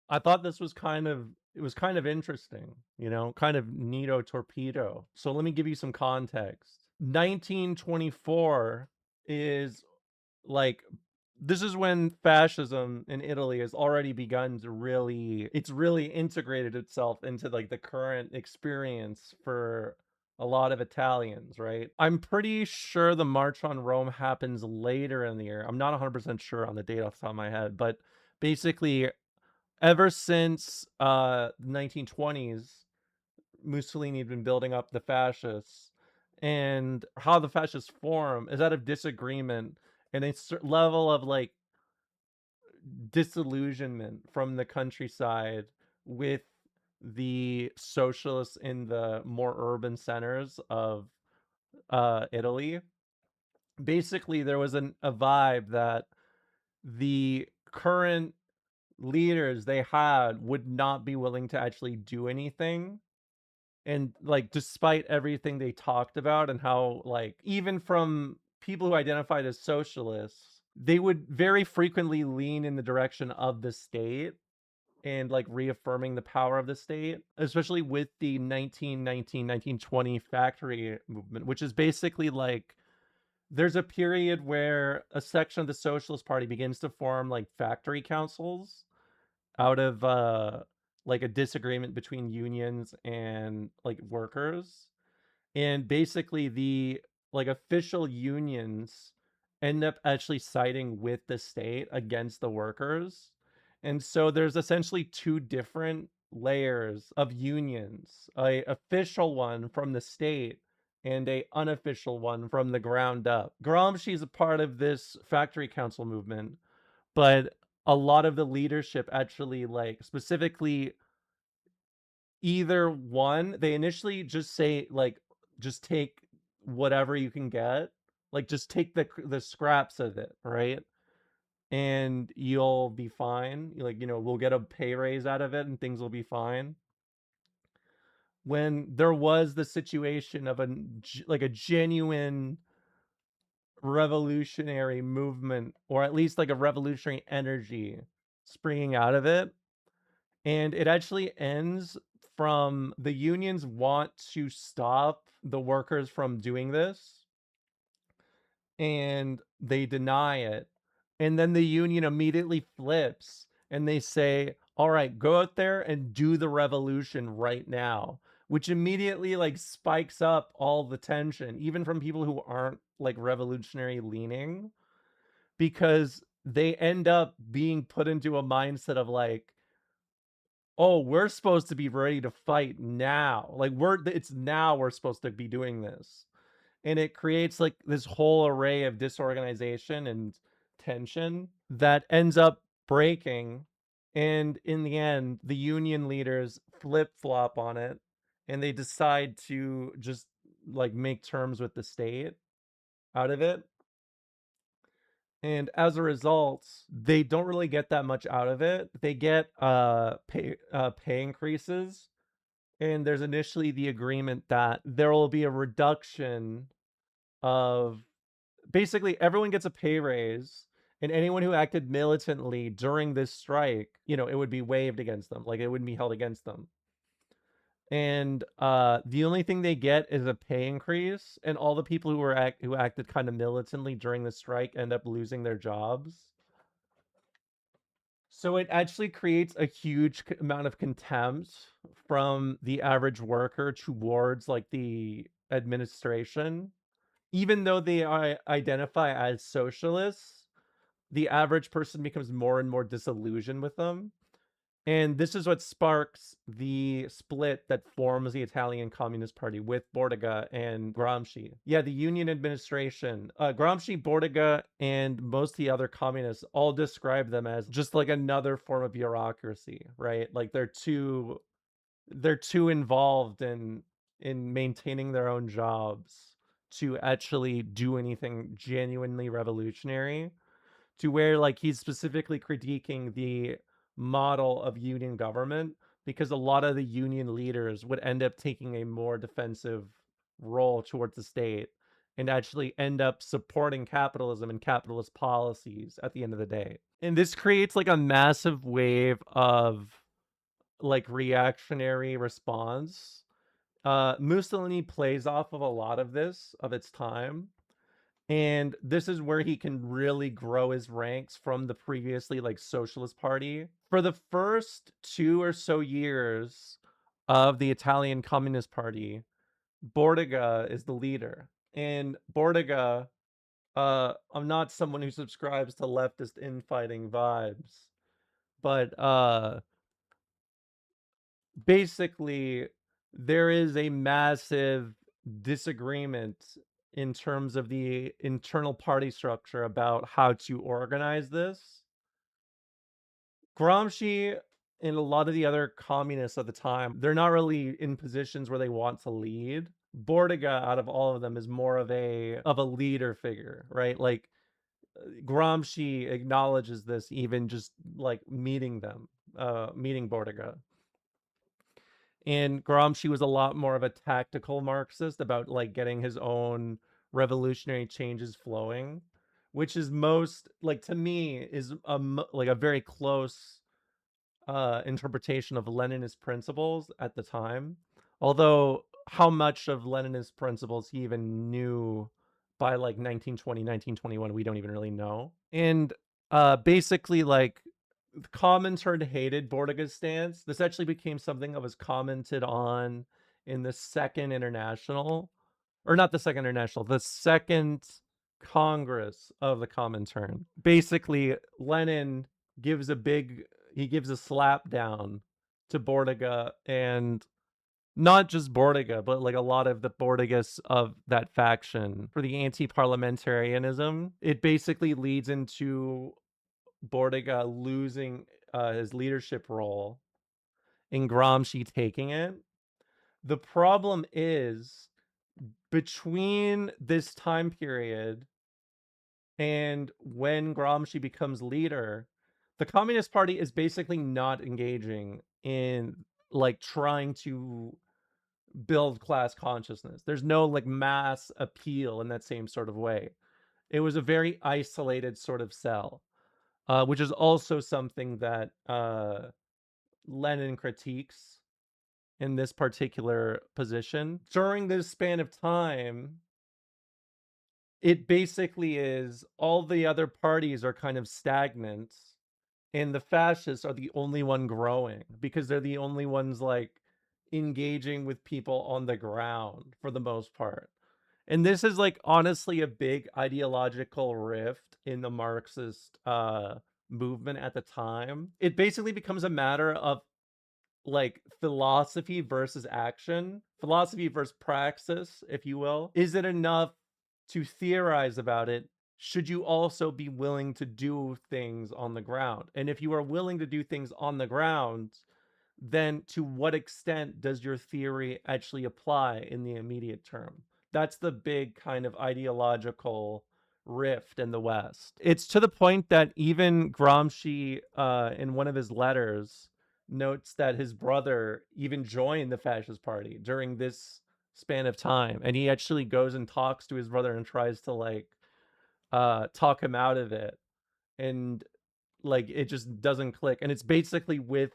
I thought this was it was kind of interesting, you know, kind of neato torpedo. So let me give you some context. 1924 is like this is when fascism in Italy has already begun to it's really integrated itself into like the current experience for a lot of Italians, right? I'm pretty sure the March on Rome happens later in the year. I'm not 100% sure on the date off the top of my head, but basically ever since 1920s, Mussolini had been building up the fascists, and how the fascists form is out of disagreement and a certain level of like disillusionment from the countryside with the socialists in the more urban centers of Italy. Basically, there was a vibe that the current leaders they had would not be willing to actually do anything, and like despite everything they talked about and how like even from people who identified as socialists, they would very frequently lean in the direction of the state and like reaffirming the power of the state, especially with the 1920 factory movement, which is basically like there's a period where a section of the Socialist Party begins to form like factory councils out of like a disagreement between unions and like workers, and basically the like official unions end up actually siding with the state against the workers, and so there's essentially two different layers of unions, a official one from the state and a unofficial one from the ground up. Gramsci is a part of this factory council movement, but a lot of the leadership actually like specifically either one, they initially just say like just take whatever you can get, like just take the scraps of it, right? And you'll be fine. Like, you know, we'll get a pay raise out of it and things will be fine. When there was the situation of like a genuine revolutionary movement, or at least like a revolutionary energy springing out of it, and it actually ends from the unions want to stop the workers from doing this, and they deny it, and then the union immediately flips and they say, all right, go out there and do the revolution right now, which immediately like spikes up all the tension even from people who aren't like revolutionary leaning, because they end up being put into a mindset of like, oh, we're supposed to be ready to fight now. Like it's now we're supposed to be doing this. And it creates like this whole array of disorganization and tension that ends up breaking. And in the end, the union leaders flip flop on it and they decide to just like make terms with the state out of it. And as a result, they don't really get that much out of it. They get pay increases, and there's initially the agreement that there will be a reduction of basically everyone gets a pay raise, and anyone who acted militantly during this strike, you know, it would be waived against them, like it wouldn't be held against them. And the only thing they get is a pay increase, and all the people who acted kind of militantly during the strike end up losing their jobs. So it actually creates a huge amount of contempt from the average worker towards like the administration. Even though they identify as socialists, the average person becomes more and more disillusioned with them. And this is what sparks the split that forms the Italian Communist Party with Bordiga and Gramsci. Yeah, the Union administration, Gramsci, Bordiga, and most of the other communists all describe them as just like another form of bureaucracy, right? Like they're too involved in maintaining their own jobs to actually do anything genuinely revolutionary, to where like he's specifically critiquing the model of union government because a lot of the union leaders would end up taking a more defensive role towards the state and actually end up supporting capitalism and capitalist policies at the end of the day. And this creates like a massive wave of like reactionary response. Mussolini plays off of a lot of this of its time, and this is where he can really grow his ranks from the previously like socialist party. For the first 2 or so years of the Italian Communist Party, Bordiga is the leader. And Bordiga, I'm not someone who subscribes to leftist infighting vibes, but basically there is a massive disagreement in terms of the internal party structure about how to organize this. Gramsci and a lot of the other communists at the time, they're not really in positions where they want to lead. Bordiga, out of all of them, is more of a leader figure, right? Like Gramsci acknowledges this even just like meeting them, meeting Bordiga. And Gramsci was a lot more of a tactical Marxist about like getting his own revolutionary changes flowing, which is most like to me is like a very close interpretation of Leninist principles at the time. Although how much of Leninist principles he even knew by like 1920, 1921, we don't even really know. And basically like commenters hated Bordiga's stance. This actually became something that was commented on in the Second International, or not the Second International, the Second Congress of the Comintern. Basically, Lenin gives a big, he gives a slap down to Bordiga, and not just Bordiga, but like a lot of the Bordigas of that faction for the anti-parliamentarianism. It basically leads into Bordiga losing his leadership role and Gramsci taking it. The problem is between this time period and when Gramsci becomes leader, the Communist Party is basically not engaging in like trying to build class consciousness. There's no like mass appeal in that same sort of way. It was a very isolated sort of cell, which is also something that Lenin critiques in this particular position. During this span of time, it basically is all the other parties are kind of stagnant, and the fascists are the only one growing because they're the only ones like engaging with people on the ground for the most part. And this is like honestly a big ideological rift in the Marxist movement at the time. It basically becomes a matter of like philosophy versus action, philosophy versus praxis, if you will. Is it enough to theorize about it? Should you also be willing to do things on the ground? And if you are willing to do things on the ground, then to what extent does your theory actually apply in the immediate term? That's the big kind of ideological rift in the West. It's to the point that even Gramsci, in one of his letters, notes that his brother even joined the fascist party during this span of time, and he actually goes and talks to his brother and tries to like talk him out of it, and like it just doesn't click. And it's basically with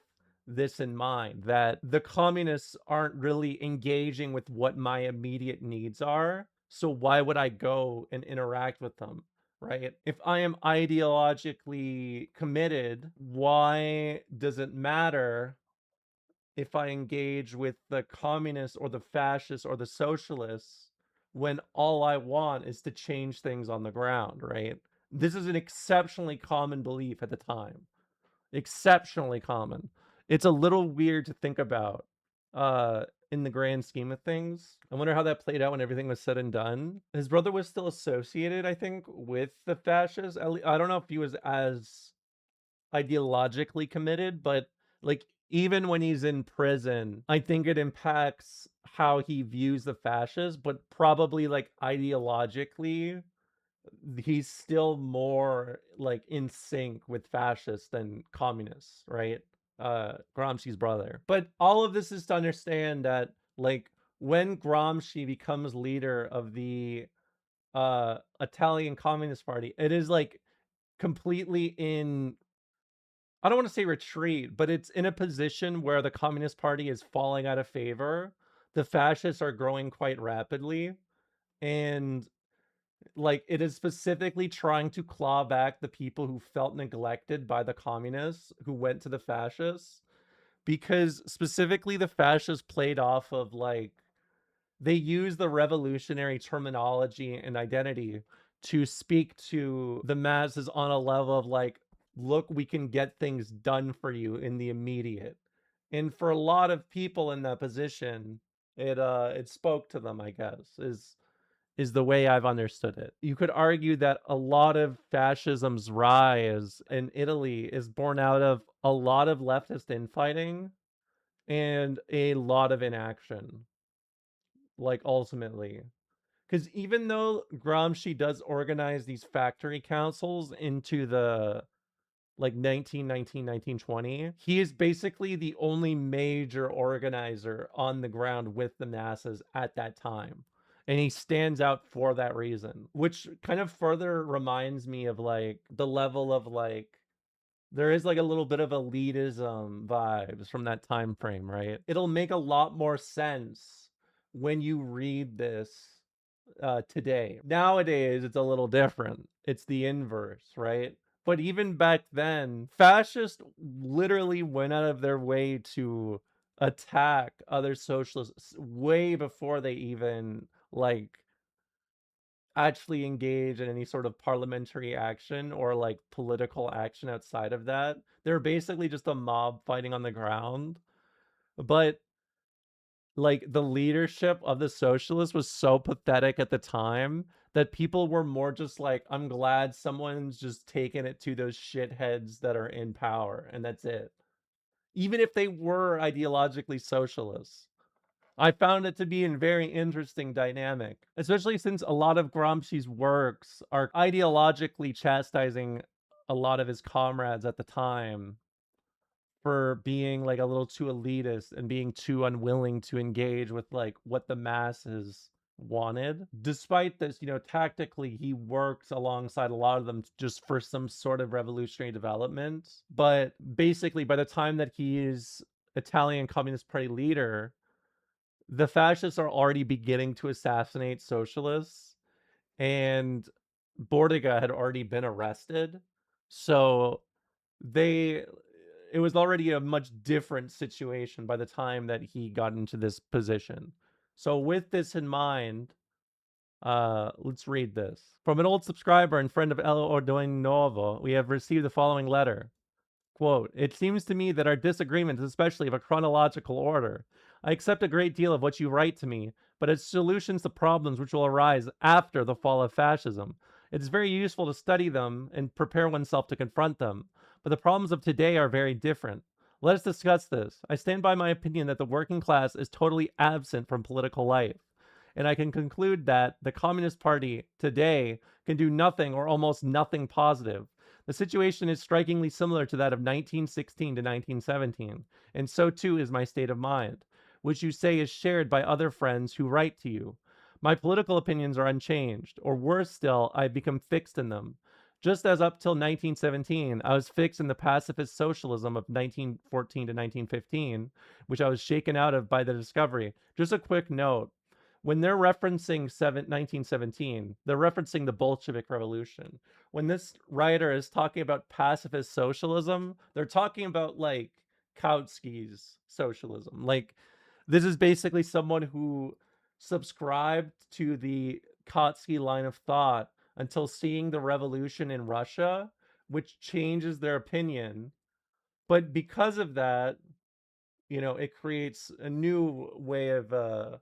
this in mind that the communists aren't really engaging with what my immediate needs are, so why would I go and interact with them, right? If I am ideologically committed, why does it matter if I engage with the communists or the fascists or the socialists when all I want is to change things on the ground, right? This is an exceptionally common belief at the time. Exceptionally common. It's a little weird to think about in the grand scheme of things. I wonder how that played out when everything was said and done. His brother was still associated, I think, with the fascists. I don't know if he was as ideologically committed, but like even when he's in prison, I think it impacts how he views the fascists, but probably like ideologically he's still more like in sync with fascists than communists, right? Gramsci's brother. But all of this is to understand that like when Gramsci becomes leader of the Italian Communist Party, it is like completely in, I don't want to say retreat, but it's in a position where the Communist Party is falling out of favor. The fascists are growing quite rapidly, and like it is specifically trying to claw back the people who felt neglected by the communists who went to the fascists, because specifically the fascists played off of like, they use the revolutionary terminology and identity to speak to the masses on a level of like, look, we can get things done for you in the immediate. And for a lot of people in that position, it spoke to them, I guess, is the way I've understood it. You could argue that a lot of fascism's rise in Italy is born out of a lot of leftist infighting and a lot of inaction, like ultimately. Because even though Gramsci does organize these factory councils into the like 1920, he is basically the only major organizer on the ground with the masses at that time. And he stands out for that reason, which kind of further reminds me of like the level of like, there is like a little bit of elitism vibes from that time frame, right? It'll make a lot more sense when you read this today. Nowadays, it's a little different. It's the inverse, right? But even back then, fascists literally went out of their way to attack other socialists way before they even like actually engage in any sort of parliamentary action or like political action outside of that. They're basically just a mob fighting on the ground. But like the leadership of the socialists was so pathetic at the time that people were more just like, I'm glad someone's just taking it to those shitheads that are in power, and that's it. Even if they were ideologically socialists. I found it to be a very interesting dynamic, especially since a lot of Gramsci's works are ideologically chastising a lot of his comrades at the time for being like a little too elitist and being too unwilling to engage with like what the masses wanted. Despite this, tactically he works alongside a lot of them just for some sort of revolutionary development. But basically, by the time that he is Italian Communist Party leader, the fascists are already beginning to assassinate socialists, and Bordiga had already been arrested. So they it was already a much different situation by the time that he got into this position. So with this in mind, let's read this. From an old subscriber and friend of El Ordine Novo, we have received the following letter. Quote, it seems to me that our disagreement is especially of a chronological order. I accept a great deal of what you write to me, but as solutions to problems which will arise after the fall of fascism. It is very useful to study them and prepare oneself to confront them, but the problems of today are very different. Let us discuss this. I stand by my opinion that the working class is totally absent from political life, and I can conclude that the Communist Party today can do nothing or almost nothing positive. The situation is strikingly similar to that of 1916 to 1917, and so too is my state of mind, which you say is shared by other friends who write to you. My political opinions are unchanged, or worse still, I have become fixed in them. Just as up till 1917, I was fixed in the pacifist socialism of 1914 to 1915, which I was shaken out of by the discovery. Just a quick note, when they're referencing 1917, they're referencing the Bolshevik Revolution. When this writer is talking about pacifist socialism, they're talking about like Kautsky's socialism. Like, this is basically someone who subscribed to the Kautsky line of thought until seeing the revolution in Russia, which changes their opinion. But because of that, it creates a new way of a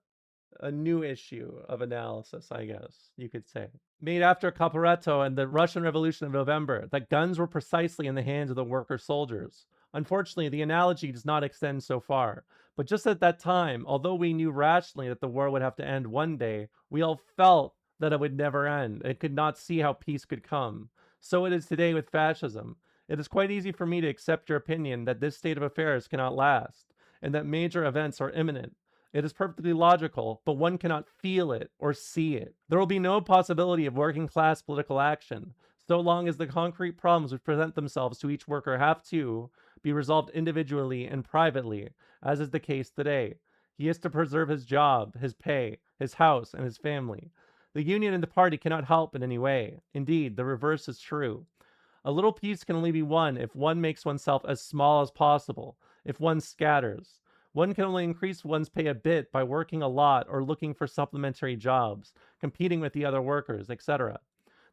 new issue of analysis, I guess you could say. Made after Caporetto and the Russian Revolution of November, that guns were precisely in the hands of the worker soldiers. Unfortunately, the analogy does not extend so far. But just at that time, although we knew rationally that the war would have to end one day, we all felt that it would never end and could not see how peace could come. So it is today with fascism. It is quite easy for me to accept your opinion that this state of affairs cannot last, and that major events are imminent. It is perfectly logical, but one cannot feel it or see it. There will be no possibility of working class political action so long as the concrete problems which present themselves to each worker have to be resolved individually and privately, as is the case today. He has to preserve his job, his pay, his house, and his family. The union and the party cannot help in any way. Indeed, the reverse is true. A little peace can only be won if one makes oneself as small as possible, if one scatters. One can only increase one's pay a bit by working a lot or looking for supplementary jobs, competing with the other workers, etc.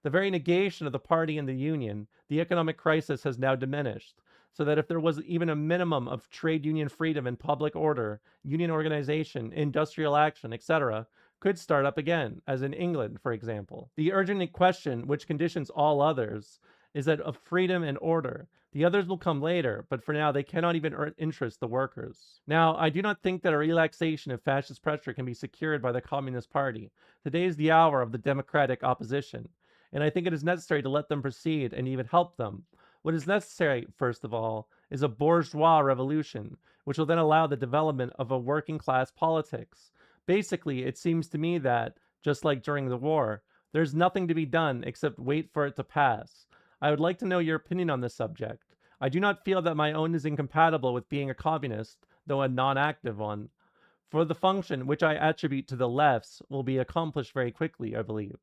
The very negation of the party and the union, the economic crisis has now diminished, so that if there was even a minimum of trade union freedom and public order, union organization, industrial action, etc., could start up again, as in England, for example. The urgent question, which conditions all others, is that of freedom and order. The others will come later, but for now they cannot even interest the workers. Now, I do not think that a relaxation of fascist pressure can be secured by the Communist Party. Today is the hour of the democratic opposition, and I think it is necessary to let them proceed and even help them. What is necessary, first of all, is a bourgeois revolution, which will then allow the development of a working class politics. Basically, it seems to me that, just like during the war, there's nothing to be done except wait for it to pass. I would like to know your opinion on this subject. I do not feel that my own is incompatible with being a communist, though a non active one, for the function which I attribute to the lefts will be accomplished very quickly, I believe.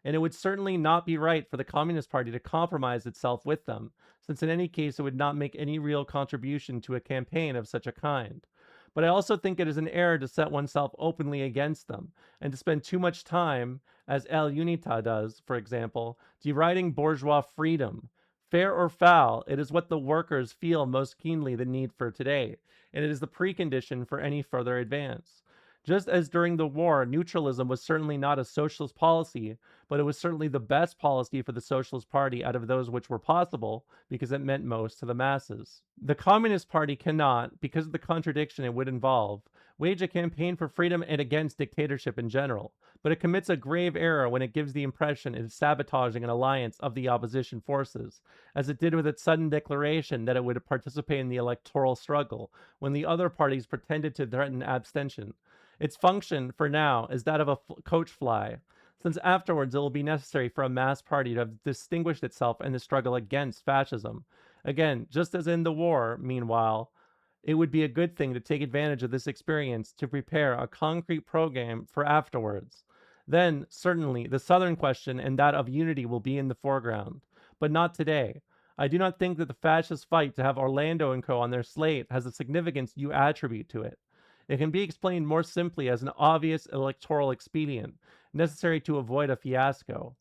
And it would certainly not be right for the Communist Party to compromise itself with them, since in any case it would not make any real contribution to a campaign of such a kind. But I also think it is an error to set oneself openly against them, and to spend too much time, as El Unita does, for example, deriding bourgeois freedom. Fair or foul, it is what the workers feel most keenly the need for today, and it is the precondition for any further advance. Just as during the war, neutralism was certainly not a socialist policy, but it was certainly the best policy for the Socialist Party out of those which were possible, because it meant most to the masses. The Communist Party cannot, because of the contradiction it would involve, wage a campaign for freedom and against dictatorship in general, but it commits a grave error when it gives the impression it is sabotaging an alliance of the opposition forces, as it did with its sudden declaration that it would participate in the electoral struggle, when the other parties pretended to threaten abstention. Its function, for now, is that of a coach fly, since afterwards it will be necessary for a mass party to have distinguished itself in the struggle against fascism. Again, just as in the war, meanwhile, it would be a good thing to take advantage of this experience to prepare a concrete program for afterwards. Then, certainly, the Southern question and that of unity will be in the foreground, but not today. I do not think that the fascist fight to have Orlando and Co. on their slate has the significance you attribute to it. It can be explained more simply as an obvious electoral expedient, necessary to avoid a fiasco.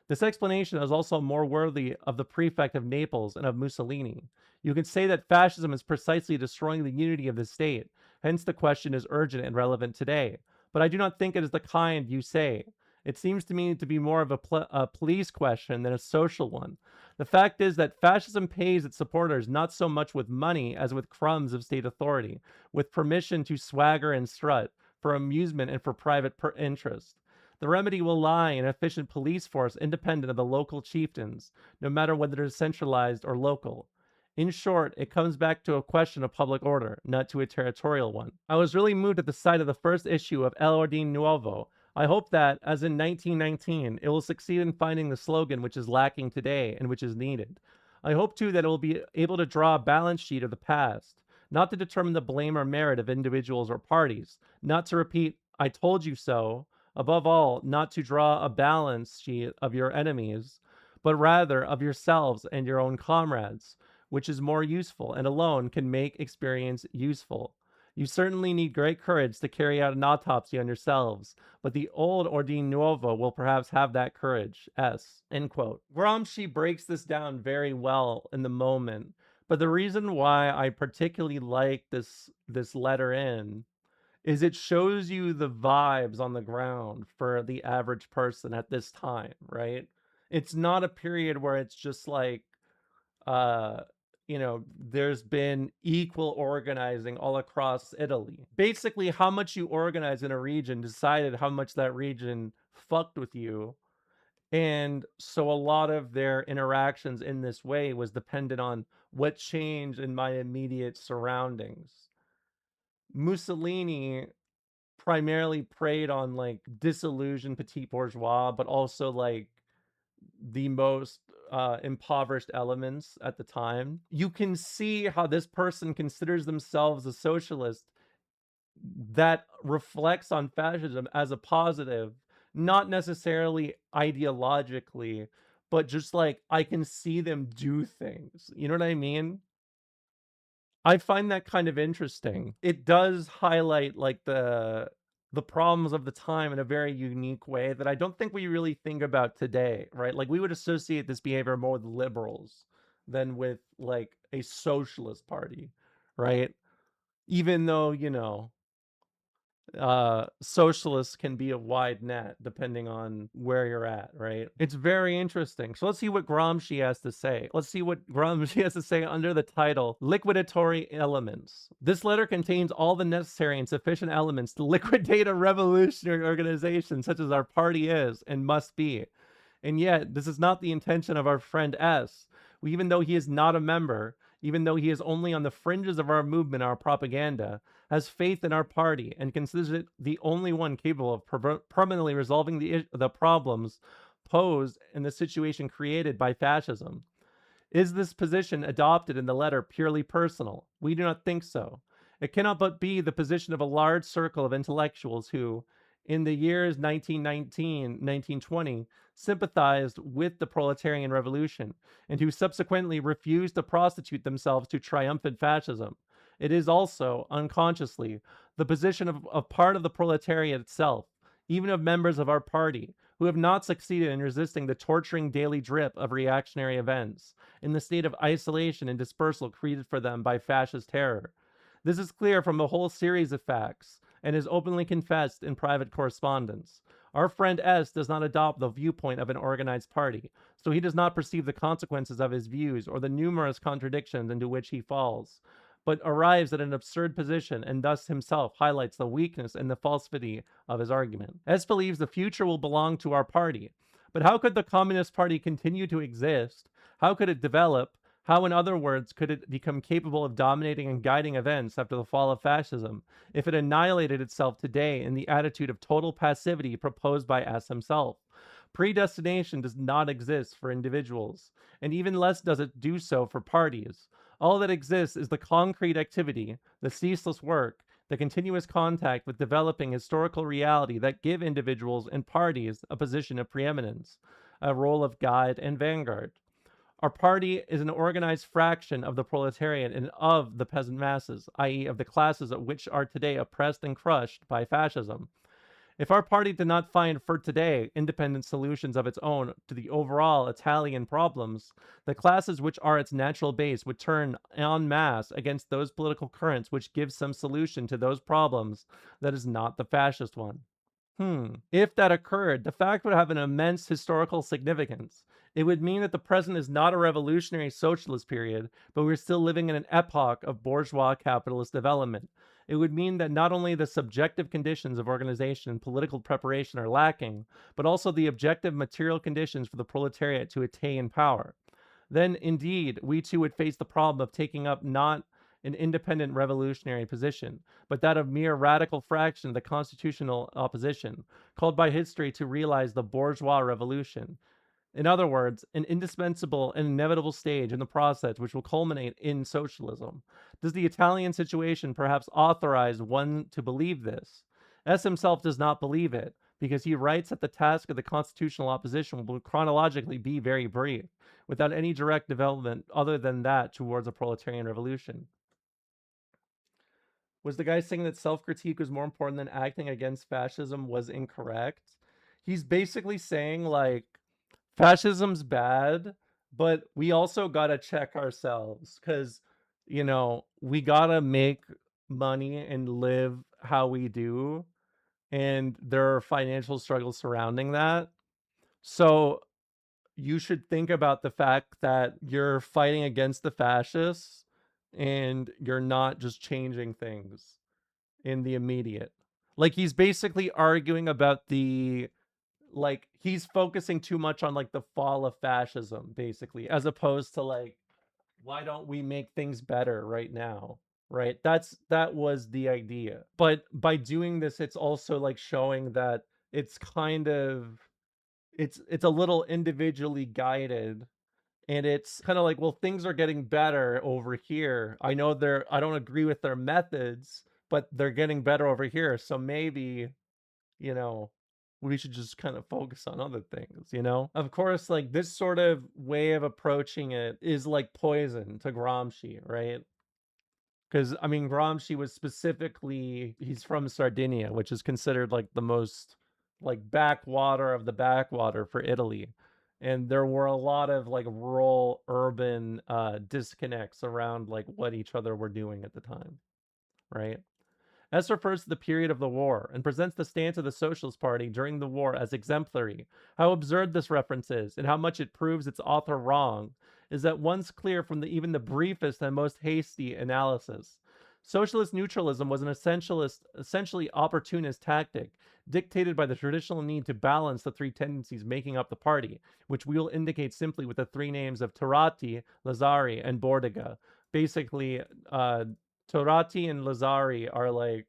This explanation is also more worthy of the prefect of Naples and of Mussolini. You can say that fascism is precisely destroying the unity of the state, hence the question is urgent and relevant today. But I do not think it is the kind you say. It seems to me to be more of a police question than a social one. The fact is that fascism pays its supporters not so much with money as with crumbs of state authority, with permission to swagger and strut, for amusement and for private interest. The remedy will lie in an efficient police force independent of the local chieftains, no matter whether it is centralized or local. In short, it comes back to a question of public order, not to a territorial one. I was really moved at the sight of the first issue of El Ordine Nuevo. I hope that, as in 1919, it will succeed in finding the slogan which is lacking today and which is needed. I hope, too, that it will be able to draw a balance sheet of the past, not to determine the blame or merit of individuals or parties, not to repeat, I told you so, above all, not to draw a balance sheet of your enemies, but rather of yourselves and your own comrades, which is more useful and alone can make experience useful. You certainly need great courage to carry out an autopsy on yourselves, but the old Ordine Nuovo will perhaps have that courage. S. End quote. Gramsci breaks this down very well in the moment, but the reason why I particularly like this letter in is it shows you the vibes on the ground for the average person at this time, right? It's not a period where it's just like uh there's been equal organizing all across Italy. Basically, how much you organize in a region decided how much that region fucked with you. And so a lot of their interactions in this way was dependent on what changed in my immediate surroundings. Mussolini primarily preyed on like disillusioned petit bourgeois, but also like the most impoverished elements at the time. You can see how this person considers themselves a socialist that reflects on fascism as a positive, not necessarily ideologically, but just like I can see them do things. You know what I mean? I find that kind of interesting. It does highlight like the problems of the time in a very unique way that I don't think we really think about today, right? Like we would associate this behavior more with liberals than with like a socialist party, right? Even though, socialists can be a wide net depending on where you're at, right? It's very interesting. So let's see what Gramsci has to say. Let's see what Gramsci has to say under the title Liquidatory Elements. This letter contains all the necessary and sufficient elements to liquidate a revolutionary organization such as our party is and must be. And yet, this is not the intention of our friend S. Even though he is not a member, even though he is only on the fringes of our movement, our propaganda, has faith in our party, and considers it the only one capable of permanently resolving the problems posed in the situation created by fascism. Is this position adopted in the letter purely personal? We do not think so. It cannot but be the position of a large circle of intellectuals who, in the years 1919, 1920, sympathized with the proletarian revolution, and who subsequently refused to prostitute themselves to triumphant fascism. It is also, unconsciously, the position of part of the proletariat itself, even of members of our party, who have not succeeded in resisting the torturing daily drip of reactionary events, in the state of isolation and dispersal created for them by fascist terror. This is clear from a whole series of facts, and is openly confessed in private correspondence. Our friend S does not adopt the viewpoint of an organized party, so he does not perceive the consequences of his views or the numerous contradictions into which he falls, but arrives at an absurd position and thus himself highlights the weakness and the falsity of his argument. S believes the future will belong to our party. But how could the Communist Party continue to exist? How could it develop? How, in other words, could it become capable of dominating and guiding events after the fall of fascism if it annihilated itself today in the attitude of total passivity proposed by S himself? Predestination does not exist for individuals, and even less does it do so for parties. All that exists is the concrete activity, the ceaseless work, the continuous contact with developing historical reality that give individuals and parties a position of preeminence, a role of guide and vanguard. Our party is an organized fraction of the proletariat and of the peasant masses, i.e., of the classes which are today oppressed and crushed by fascism. If our party did not find for today independent solutions of its own to the overall Italian problems, the classes which are its natural base would turn en masse against those political currents which give some solution to those problems that is not the fascist one. If that occurred, the fact would have an immense historical significance. It would mean that the present is not a revolutionary socialist period, but we're still living in an epoch of bourgeois capitalist development. It would mean that not only the subjective conditions of organization and political preparation are lacking, but also the objective material conditions for the proletariat to attain power. Then, indeed, we too would face the problem of taking up not an independent revolutionary position, but that of mere radical fraction of the constitutional opposition, called by history to realize the bourgeois revolution. In other words, an indispensable and inevitable stage in the process which will culminate in socialism. Does the Italian situation perhaps authorize one to believe this? S himself does not believe it, because he writes that the task of the constitutional opposition will chronologically be very brief, without any direct development other than that towards a proletarian revolution. Was the guy saying that self-critique was more important than acting against fascism was incorrect? He's basically saying like fascism's bad, but we also got to check ourselves cuz we got to make money and live how we do, and there are financial struggles surrounding that. So you should think about the fact that you're fighting against the fascists and you're not just changing things in the immediate. Like he's basically arguing about he's focusing too much on like the fall of fascism basically, as opposed to like why don't we make things better right now? right? That was the idea. But by doing this, it's also like showing that it's kind of it's a little individually guided, and it's kind of like, well, things are getting better over here. I know I don't agree with their methods, but they're getting better over here. So maybe, you know, we should just kind of focus on other things, you know? Of course, like this sort of way of approaching it is like poison to Gramsci, right? Because I mean, Gramsci was specifically, he's from Sardinia, which is considered like the most like backwater of the backwater for Italy. And there were a lot of like rural urban disconnects around like what each other were doing at the time, right? S refers to the period of the war and presents the stance of the Socialist Party during the war as exemplary. How absurd this reference is, and how much it proves its author wrong, is at once clear from even the briefest and most hasty analysis. Socialist neutralism was an essentially opportunist tactic, dictated by the traditional need to balance the three tendencies making up the party, which we will indicate simply with the three names of Turati, Lazzari, and Bordiga. Basically, Torati and Lazzari are like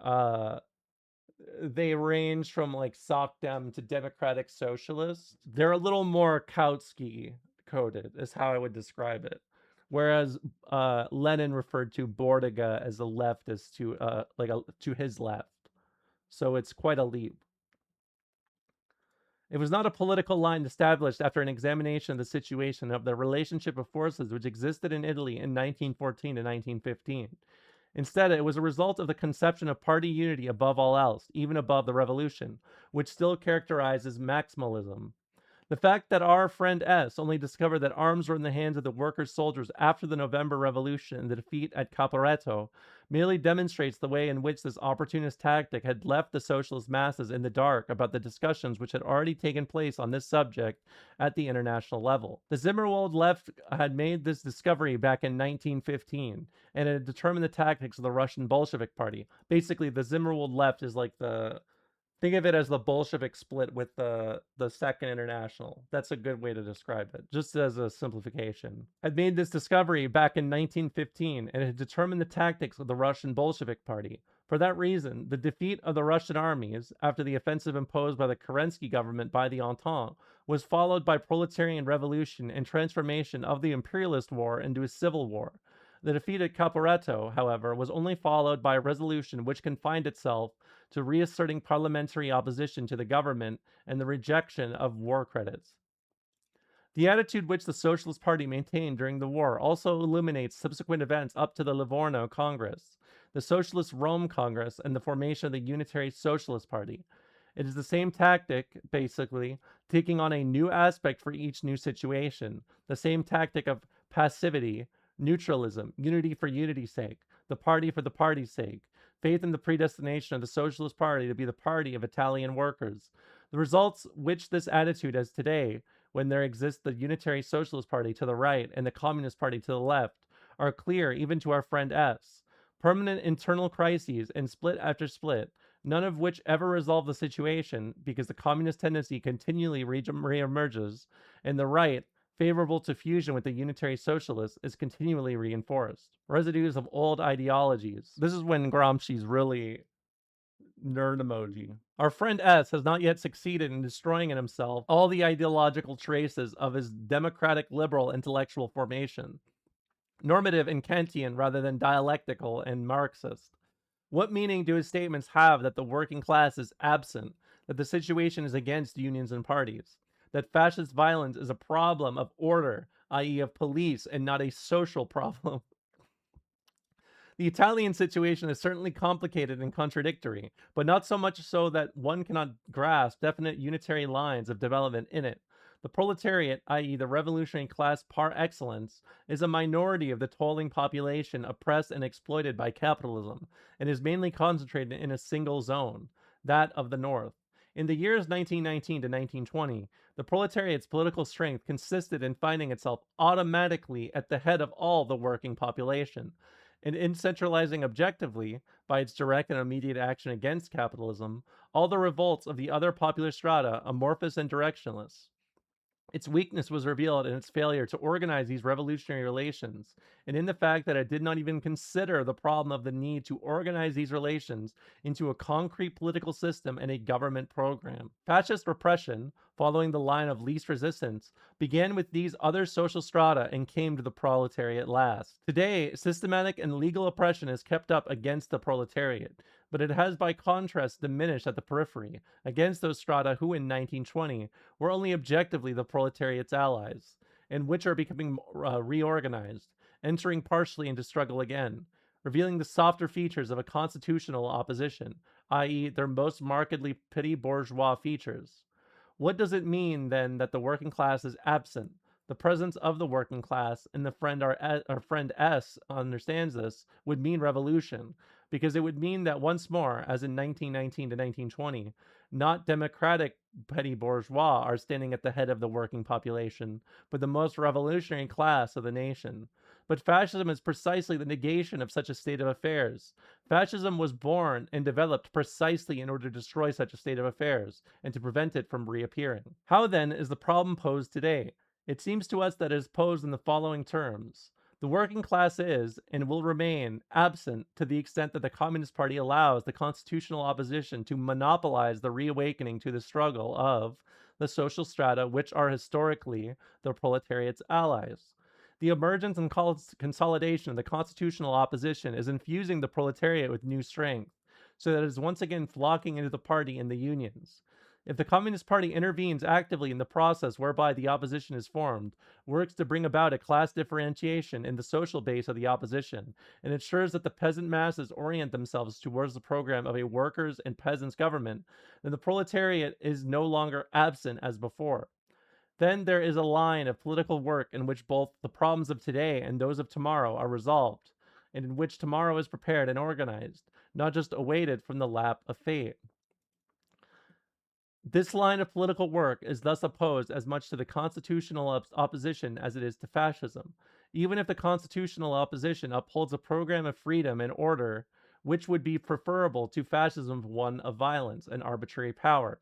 uh they range from like Sockdem to democratic socialist. They're a little more Kautsky coded, is how I would describe it. Whereas Lenin referred to Bordiga as a leftist to his left. So it's quite a leap. It was not a political line established after an examination of the situation of the relationship of forces which existed in Italy in 1914 to 1915. Instead, it was a result of the conception of party unity above all else, even above the revolution, which still characterizes maximalism. The fact that our friend S only discovered that arms were in the hands of the workers' soldiers after the November Revolution and the defeat at Caporetto merely demonstrates the way in which this opportunist tactic had left the socialist masses in the dark about the discussions which had already taken place on this subject at the international level. The Zimmerwald left had made this discovery back in 1915 and had determined the tactics of the Russian Bolshevik Party. Basically, the Zimmerwald left is like the think of it as the Bolshevik split with the Second International. That's a good way to describe it, just as a simplification. Had made this discovery back in 1915 and had determined the tactics of the Russian Bolshevik Party. For that reason, the defeat of the Russian armies after the offensive imposed by the Kerensky government by the Entente was followed by proletarian revolution and transformation of the imperialist war into a civil war. The defeat at Caporetto, however, was only followed by a resolution which confined itself to reasserting parliamentary opposition to the government and the rejection of war credits. The attitude which the Socialist Party maintained during the war also illuminates subsequent events up to the Livorno Congress, the Socialist Rome Congress, and the formation of the Unitary Socialist Party. It is the same tactic, basically, taking on a new aspect for each new situation, the same tactic of passivity, neutralism, unity for unity's sake, the party for the party's sake, faith in the predestination of the Socialist Party to be the party of Italian workers. The results which this attitude has today, when there exists the Unitary Socialist Party to the right and the Communist Party to the left, are clear even to our friend S. Permanent internal crises and split after split, none of which ever resolve the situation because the communist tendency continually reemerges, and the right, favorable to fusion with the unitary socialists, is continually reinforced. Residues of old ideologies. This is when Gramsci's really nerd emoji. Our friend S has not yet succeeded in destroying in himself all the ideological traces of his democratic liberal intellectual formation, normative and Kantian rather than dialectical and Marxist. What meaning do his statements have that the working class is absent, that the situation is against unions and parties, that fascist violence is a problem of order, i.e., of police, and not a social problem? The Italian situation is certainly complicated and contradictory, but not so much so that one cannot grasp definite unitary lines of development in it. The proletariat, i.e., the revolutionary class par excellence, is a minority of the toiling population oppressed and exploited by capitalism, and is mainly concentrated in a single zone, that of the North. In the years 1919 to 1920, the proletariat's political strength consisted in finding itself automatically at the head of all the working population, and in centralizing objectively, by its direct and immediate action against capitalism, all the revolts of the other popular strata, amorphous and directionless. Its weakness was revealed in its failure to organize these revolutionary relations, and in the fact that it did not even consider the problem of the need to organize these relations into a concrete political system and a government program. Fascist repression, following the line of least resistance, began with these other social strata and came to the proletariat last. Today, systematic and legal oppression is kept up against the proletariat, but it has by contrast diminished at the periphery, against those strata who in 1920 were only objectively the proletariat's allies, and which are becoming reorganized, entering partially into struggle again, revealing the softer features of a constitutional opposition, i.e., their most markedly petty bourgeois features. What does it mean, then, that the working class is absent? The presence of the working class, and our friend S understands this, would mean revolution, because it would mean that once more, as in 1919 to 1920, not democratic petty bourgeois are standing at the head of the working population, but the most revolutionary class of the nation. But fascism is precisely the negation of such a state of affairs. Fascism was born and developed precisely in order to destroy such a state of affairs and to prevent it from reappearing. How then is the problem posed today? It seems to us that it is posed in the following terms. The working class is, and will remain, absent to the extent that the Communist Party allows the constitutional opposition to monopolize the reawakening to the struggle of the social strata which are historically the proletariat's allies. The emergence and consolidation of the constitutional opposition is infusing the proletariat with new strength, so that it is once again flocking into the party and the unions. If the Communist Party intervenes actively in the process whereby the opposition is formed, works to bring about a class differentiation in the social base of the opposition, and ensures that the peasant masses orient themselves towards the program of a workers' and peasants' government, then the proletariat is no longer absent as before. Then there is a line of political work in which both the problems of today and those of tomorrow are resolved, and in which tomorrow is prepared and organized, not just awaited from the lap of fate. This line of political work is thus opposed as much to the constitutional opposition as it is to fascism, even if the constitutional opposition upholds a program of freedom and order which would be preferable to fascism's one of violence and arbitrary power.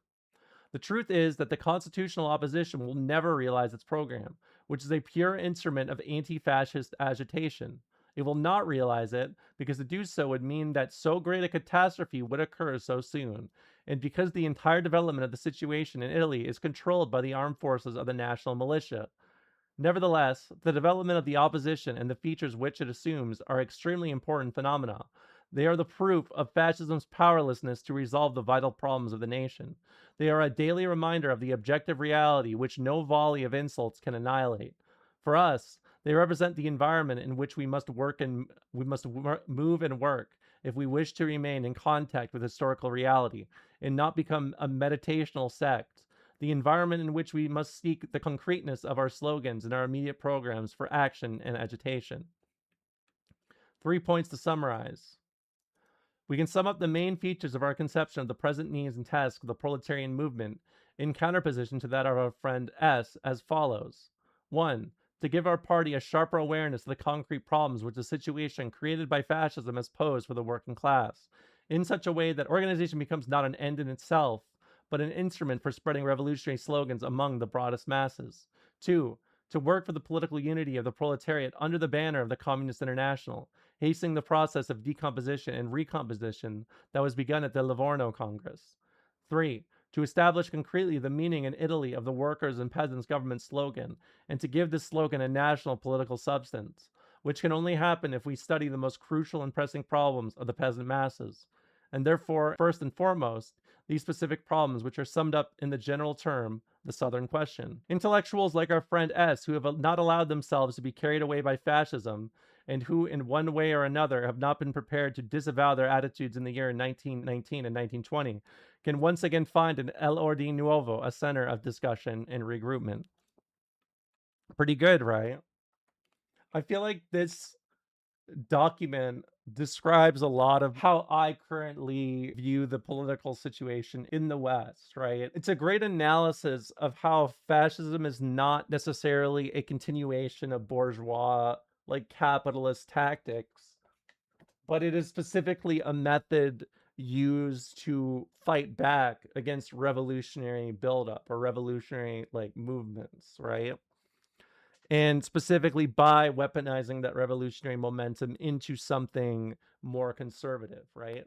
The truth is that the constitutional opposition will never realize its program, which is a pure instrument of anti fascist agitation. It will not realize it because to do so would mean that so great a catastrophe would occur so soon, and because the entire development of the situation in Italy is controlled by the armed forces of the national militia. Nevertheless, the development of the opposition and the features which it assumes are extremely important phenomena. They are the proof of fascism's powerlessness to resolve the vital problems of the nation. They are a daily reminder of the objective reality which no volley of insults can annihilate. For us, they represent the environment in which we must move and work if we wish to remain in contact with historical reality and not become a meditational sect, the environment in which we must seek the concreteness of our slogans and our immediate programs for action and agitation. 3 points to summarize. We can sum up the main features of our conception of the present needs and tasks of the proletarian movement in counterposition to that of our friend S as follows. 1. To give our party a sharper awareness of the concrete problems which the situation created by fascism has posed for the working class, in such a way that organization becomes not an end in itself, but an instrument for spreading revolutionary slogans among the broadest masses. 2. To work for the political unity of the proletariat under the banner of the Communist International, hastening the process of decomposition and recomposition that was begun at the Livorno Congress. 3. To establish concretely the meaning in Italy of the workers' and peasants' government slogan, and to give this slogan a national political substance, which can only happen if we study the most crucial and pressing problems of the peasant masses, and therefore, first and foremost, these specific problems which are summed up in the general term, the Southern question. Intellectuals like our friend S, who have not allowed themselves to be carried away by fascism, and who, in one way or another, have not been prepared to disavow their attitudes in the year 1919 and 1920, can once again find in El Orden Nuevo a center of discussion and regroupment. Pretty good, right? I feel like this document describes a lot of how I currently view the political situation in the West, right? It's a great analysis of how fascism is not necessarily a continuation of bourgeois, like capitalist tactics, but it is specifically a method use to fight back against revolutionary buildup or revolutionary like movements, right? And specifically by weaponizing that revolutionary momentum into something more conservative, right?